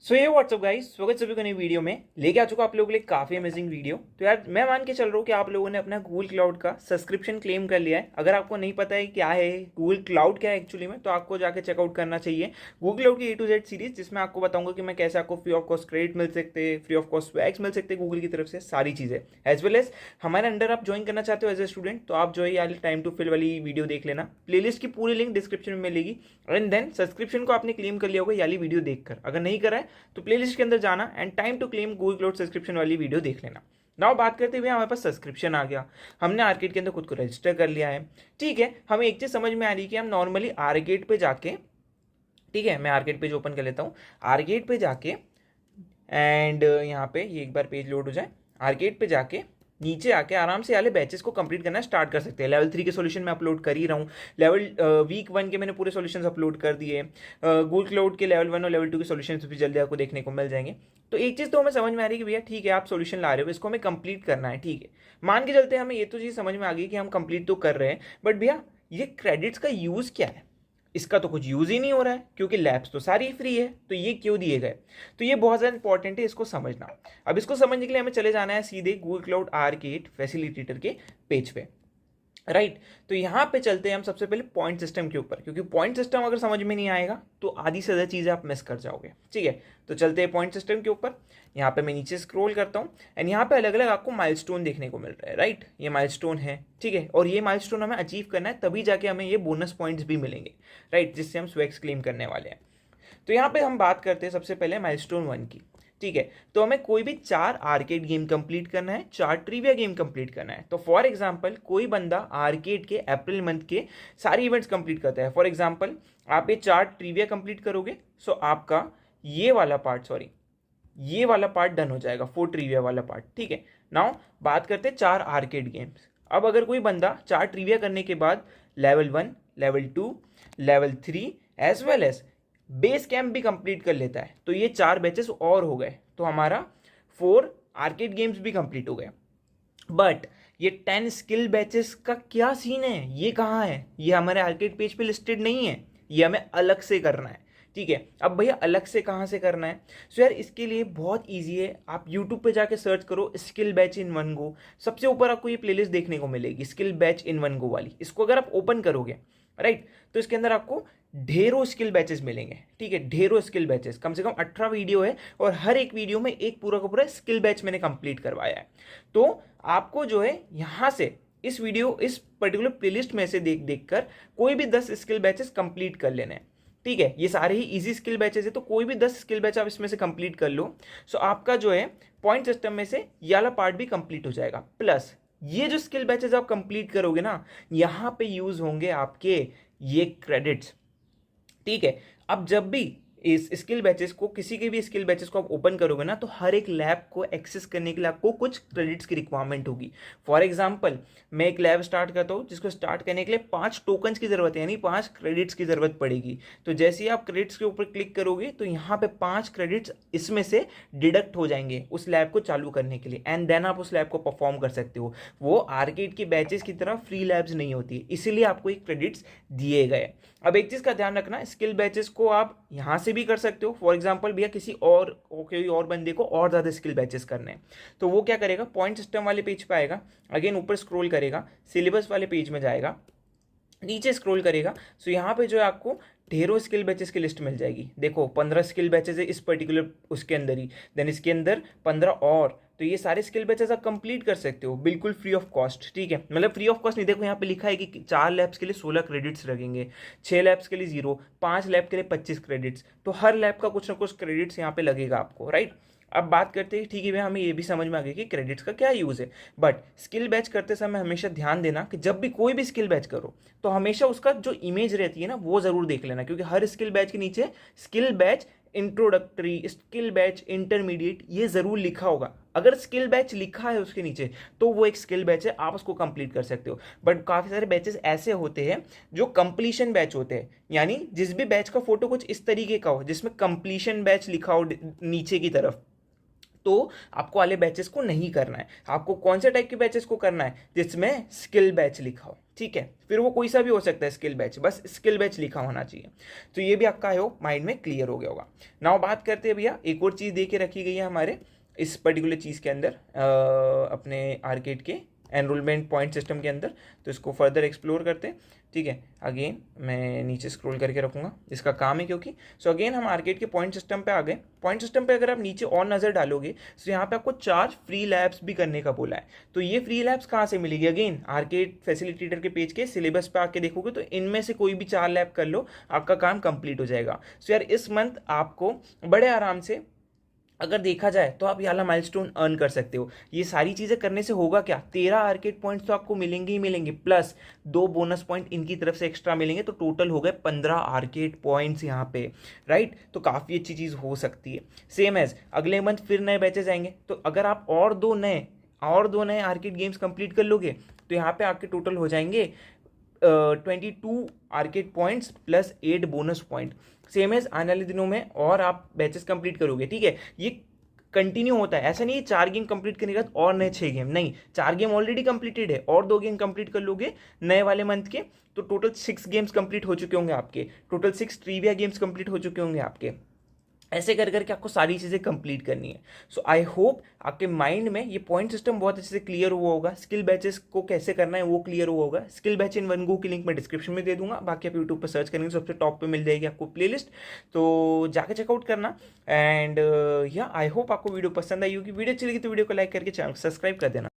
सो ये WhatsApp guys, स्वागत सभी को नई वीडियो में लेके आ चुका आप लोगों के लिए काफ़ी अमेजिंग वीडियो। तो यार मैं मान के चल रहा हूँ कि आप लोगों ने अपना गूगल क्लाउड का सब्सक्रिप्शन क्लेम कर लिया है। अगर आपको नहीं पता है क्या है गूगल क्लाउड क्या है एक्चुअली में, तो आपको जाके चेकआउट करना चाहिए गूगल क्लाउड की A to Z सीरीज, जिसमें आपको बताऊंगा कि मैं कैसे आपको फ्री ऑफ कॉस्ट क्रेडिट मिल सकते हैं, फ्री ऑफ कॉस्ट स्वैग्स मिल सकते हैं गूगल की तरफ से, सारी चीज़ें एज वेल एज हमारे अंडर आप ज्वाइन करना चाहते हो एज ए स्टूडेंट, तो आप जो है यार टाइम टू फिल वाली वीडियो देख लेना। प्लेलिस्ट की पूरी लिंक डिस्क्रिप्शन में मिलेगी। एंड देन सब्सक्रिप्शन को आपने क्लेम कर लिया होगा याली वीडियो देखकर, अगर नहीं करा है तो प्लेलिस्ट के अंदर जाना and time to claim Google Cloud subscription वाली वीडियो देख लेना। नाउ बात करते हुए हमारे पास सब्सक्रिप्शन आ गया, हमने आर्केड के अंदर खुद को रजिस्टर कर लिया है। ठीक है, हमें एक चीज समझ में आ रही है कि हम नॉर्मली आर्केड पे जाके, ठीक है मैं आर्केड पेज ओपन कर लेता हूँ, आर्केड पे जाके एंड यहाँ पे ये एक बार पेज लोड हो जाए, आर्केड पे जाके नीचे आके आराम से वाले बैचेस को कंप्लीट करना स्टार्ट कर सकते हैं। लेवल 3 के सॉल्यूशन मैं अपलोड कर ही रहा हूँ, लेवल वीक 1 के मैंने पूरे सॉल्यूशंस अपलोड कर दिए, गूगल क्लाउड के लेवल 1 और लेवल 2 के सॉल्यूशंस भी जल्दी आपको देखने को मिल जाएंगे। तो एक चीज़ तो हमें समझ में आ रही है कि भैया ठीक है आप सॉल्यूशन ला रहे हो, इसको हमें कंप्लीट करना है। ठीक है, मान के चलते हैं हमें ये तो चीज़ समझ में आ गई कि हम कंप्लीट तो कर रहे हैं, बट भैया ये क्रेडिट्स का यूज़ क्या है? इसका तो कुछ यूज ही नहीं हो रहा है क्योंकि लैब्स तो सारी फ्री है, तो ये क्यों दिए गए? तो ये बहुत ज़्यादा इंपॉर्टेंट है, इसको समझना। अब इसको समझने के लिए हमें चले जाना है सीधे गूगल क्लाउड आर्केड फैसिलिटेटर के पेज पे, राइट। तो यहाँ पे चलते हैं हम सबसे पहले पॉइंट सिस्टम के ऊपर, क्योंकि पॉइंट सिस्टम अगर समझ में नहीं आएगा तो आधी से ज़्यादा चीज़ें आप मिस कर जाओगे। ठीक है, तो चलते हैं पॉइंट सिस्टम के ऊपर। यहाँ पे मैं नीचे स्क्रॉल करता हूँ एंड यहाँ पे अलग अलग आपको माइलस्टोन देखने को मिल रहा है, राइट। ये माइलस्टोन है, ठीक है, और ये माइलस्टोन हमें अचीव करना है, तभी जाके हमें ये बोनस पॉइंट्स भी मिलेंगे, राइट, जिससे हम स्वैग्स क्लेम करने वाले हैं। तो यहाँ पे हम बात करते हैं सबसे पहले माइलस्टोन 1 की। ठीक है, तो हमें कोई भी 4 आर्केड गेम कंप्लीट करना है, 4 ट्रिविया गेम कंप्लीट करना है। तो फॉर एग्जांपल कोई बंदा आर्केड के अप्रैल मंथ के सारी इवेंट्स कंप्लीट करता है, फॉर एग्जांपल आप ये 4 ट्रिविया कंप्लीट करोगे, सो आपका ये वाला पार्ट, सॉरी ये वाला पार्ट डन हो जाएगा, 4 ट्रिविया वाला पार्ट। ठीक है, नाउ बात करते हैं 4 आर्केड गेम्स। अब अगर कोई बंदा 4 ट्रिविया करने के बाद level 1, level 2, level 3 as well as base camp भी कंप्लीट कर लेता है, तो ये 4 बैचेस और हो गए, तो हमारा 4 आर्केड गेम्स भी कंप्लीट हो गए। बट ये 10 स्किल बैचेस का क्या सीन है? ये कहाँ है? ये हमारे आर्केड पेज पे लिस्टेड नहीं है, ये हमें अलग से करना है। ठीक है, अब भैया अलग से कहाँ से करना है? सो यार इसके लिए बहुत ईजी है, आप यूट्यूब पे जाके सर्च करो skill batch in one go, सबसे ऊपर आपको ये प्लेलिस्ट देखने को मिलेगी skill batch in one go वाली। इसको अगर आप ओपन करोगे, राइट, तो इसके अंदर आपको ढेरों स्किल बैचेस मिलेंगे। ठीक है, ढेरों स्किल बैचेस, कम से कम 18 वीडियो है और हर एक वीडियो में एक पूरा का पूरा स्किल बैच मैंने कंप्लीट करवाया है। तो आपको जो है यहाँ से इस वीडियो, इस पर्टिकुलर प्लेलिस्ट में से देख देख कर कोई भी 10 स्किल बैचेस कंप्लीट कर लेने हैं। ठीक है, ये सारे ही इजी स्किल बैचेस है, तो कोई भी 10 स्किल बैच आप इसमें से कंप्लीट कर लो, सो आपका जो है पॉइंट सिस्टम में से ये वाला पार्ट भी कंप्लीट हो जाएगा। प्लस ये जो स्किल बैचेस आप कंप्लीट करोगे ना, यहाँ पे यूज होंगे आपके ये क्रेडिट्स। ठीक है, अब जब भी इस स्किल बैचेस को, किसी के भी स्किल बैचेस को आप ओपन करोगे ना, तो हर एक लैब को एक्सेस करने के लिए आपको कुछ क्रेडिट्स की रिक्वायरमेंट होगी। फॉर एग्जांपल मैं एक लैब स्टार्ट करता हूँ, जिसको स्टार्ट करने के लिए 5 टोकन्स की जरूरत है, यानी 5 क्रेडिट्स की जरूरत पड़ेगी। तो जैसे ही आप क्रेडिट्स के ऊपर क्लिक करोगे तो यहाँ पे 5 क्रेडिट्स इसमें से डिडक्ट हो जाएंगे उस लैब को चालू करने के लिए, एंड देन आप उस लैब को परफॉर्म कर सकते हो। वो आर्केड की बैचेस की तरह फ्री लैब्स नहीं होती, इसीलिए आपको एक क्रेडिट्स दिए गए। अब एक चीज़ का ध्यान रखना, स्किल बैचेस को आप यहाँ से भी कर सकते हो। फॉर एग्जांपल भैया किसी और कोई और बंदे को और ज़्यादा स्किल बैचेस करने हैं, तो वो क्या करेगा, पॉइंट सिस्टम वाले पेज पे आएगा, अगेन ऊपर स्क्रॉल करेगा, सिलेबस वाले पेज में जाएगा, नीचे स्क्रॉल करेगा, सो यहाँ पे जो है आपको ढेरों स्किल बैचेस की लिस्ट मिल जाएगी। देखो 15 स्किल बैचेस है इस पर्टिकुलर उसके अंदर ही, देन इसके अंदर 15 और, तो ये सारे स्किल बैचेस आप कंप्लीट कर सकते हो बिल्कुल फ्री ऑफ कॉस्ट। ठीक है, मतलब फ्री ऑफ कॉस्ट नहीं, देखो यहाँ पे लिखा है कि 4 लैब्स के लिए 16 क्रेडिट्स लगेंगे, 6 लैब्स के लिए 0, 5 लैब के लिए 25 क्रेडिट्स, तो हर लैब का कुछ ना कुछ क्रेडिट्स यहाँ पे लगेगा आपको, राइट। अब बात करते हैं, ठीक है भैया हमें ये भी समझ में आ गया कि क्रेडिट्स का क्या यूज़ है, बट स्किल बैच करते समय हमेशा ध्यान देना कि जब भी कोई भी स्किल बैच करो तो हमेशा उसका जो इमेज रहती है ना वो ज़रूर देख लेना, क्योंकि हर स्किल बैच के नीचे skill batch introductory, skill batch intermediate, ये ज़रूर लिखा होगा। अगर स्किल बैच लिखा है उसके नीचे तो वो एक स्किल बैच है, आप उसको कंप्लीट कर सकते हो। बट काफ़ी सारे बैचेस ऐसे होते हैं जो कंप्लीशन बैच होते हैं, यानी जिस भी बैच का फोटो कुछ इस तरीके का हो जिसमें कंप्लीशन बैच लिखा हो नीचे की तरफ, तो आपको वाले बैचेस को नहीं करना है। आपको कौन से टाइप के बैचेस को करना है, जिसमें स्किल बैच लिखा हो, ठीक है। फिर वो कोई सा भी हो सकता है स्किल बैच, बस स्किल बैच लिखा होना चाहिए। तो ये भी आपका हो माइंड में क्लियर हो गया होगा। नाउ बात करते हैं भैया, एक और चीज़ दे के रखी गई है हमारे इस पर्टिकुलर चीज़ के अंदर, अपने आर्केड के एनरोलमेंट पॉइंट सिस्टम के अंदर। तो इसको फर्दर एक्सप्लोर करते हैं, ठीक है। अगेन मैं नीचे स्क्रॉल करके रखूँगा, इसका काम है क्योंकि सो अगेन हम आर्केड के पॉइंट सिस्टम पे आ गए। पॉइंट सिस्टम पे अगर आप नीचे और नज़र डालोगे तो यहाँ पे आपको 4 फ्री लैब्स भी करने का बोला है। तो ये फ्री लैब्स कहाँ से मिलेगी, अगेन आर्केड फैसिलिटेटर के पेज के सिलेबस पे आके देखोगे तो इनमें से कोई भी 4 लैब कर लो, आपका काम कंप्लीट हो जाएगा। सो यार इस मंथ आपको बड़े आराम से अगर देखा जाए तो आप ये वाला माइलस्टोन अर्न कर सकते हो। ये सारी चीज़ें करने से होगा क्या, 13 आर्केड पॉइंट्स तो आपको मिलेंगे ही मिलेंगे, प्लस 2 बोनस पॉइंट इनकी तरफ से एक्स्ट्रा मिलेंगे, तो टोटल हो गए 15 आर्केड पॉइंट्स यहाँ पे, राइट। तो काफ़ी अच्छी चीज़ हो सकती है। सेम एज अगले मंथ फिर नए बैचेज आएंगे, तो अगर आप और दो नए आर्केड गेम्स कंप्लीट कर लोगे तो यहाँ पे आपके टोटल हो जाएंगे 22 arcade points plus 8 bonus point. Same as आने वाले दिनों में और आप बैचेस कंप्लीट करोगे, ठीक है। ये कंटिन्यू होता है, ऐसा नहीं है 4 गेम कंप्लीट करने के बाद और नए 6 गेम, नहीं, 4 गेम ऑलरेडी कंप्लीटेड है और 2 गेम कंप्लीट कर लोगे नए वाले मंथ के, तो टोटल 6 गेम्स कंप्लीट हो चुके होंगे आपके, टोटल 6 ट्रिविया गेम्स कंप्लीट हो चुके होंगे आपके। ऐसे कर करके आपको सारी चीज़ें कंप्लीट करनी है। सो आई होप आपके माइंड में ये पॉइंट सिस्टम बहुत अच्छे से क्लियर हुआ होगा, स्किल बैचेस को कैसे करना है वो क्लियर हुआ होगा। Skill batch in one go की लिंक मैं डिस्क्रिप्शन में दे दूंगा, बाकी आप यूट्यूब पर सर्च करेंगे सबसे टॉप पे मिल जाएगी आपको प्लेलिस्ट, तो जाके चेकआउट करना। एंड या आई होप आपको वीडियो पसंद आई होगी। वीडियो अच्छी लगी तो वीडियो को लाइक करके चैनल को सब्सक्राइब कर देना।